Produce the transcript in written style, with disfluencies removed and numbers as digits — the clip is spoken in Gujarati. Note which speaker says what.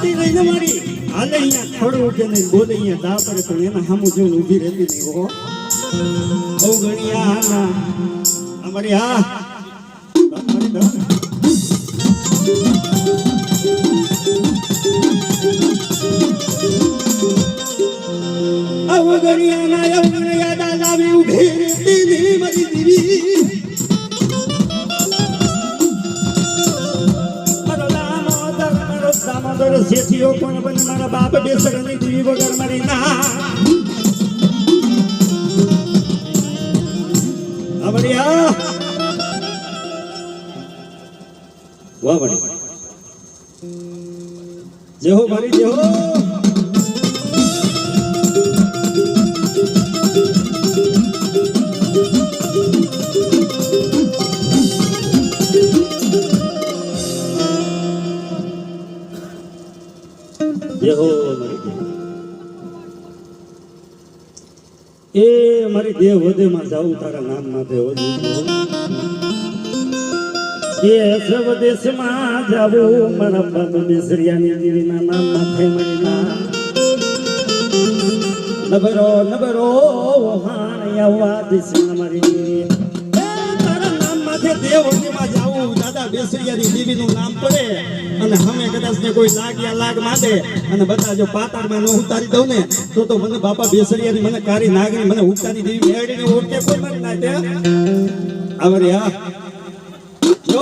Speaker 1: આપતી રહી ને મારી હાલે અહીંયા ખડું કે નહીં બોલે અહીંયા દા પડે પણ એના સામું જોઈને ઊભી રહેતી નહીં હો બહુ ઘણી આ અમારી આ અવગણિયાના અવગણિયા દાદા વી ઉભી રહેતી નહીં મારી દીવી દામોદર શેઠીઓ પણ બને મારા બાપ બેસરની દીવી વગર મારી ના અમરિયા વાહ બડી જય હો મારી જય હો એ મારી દેવ વધે માં જાઉં તારા નામ માટે દેશ વિદેશમાં જાવું મારા બાપ બેસરિયાની દેવીના નામ માટે મારી ના નબરો હાણ આવવા દિશા મારી તારા નામ માટે દેવ વધે માં જાવું દાદા બેસરિયાની દેવીનું નામ પડે અને અમે કદાચ ને કોઈ લાગ્યા લાગ માંડે અને બધા જો પાતાળમાં ન ઉતારી દઉં ને તો મને બાપા બેસરિયાની મને કારી નાગરી મને ઉતારી દેવી મેળીને ઓળખે કોઈ મારી નાખે આવરે હા જો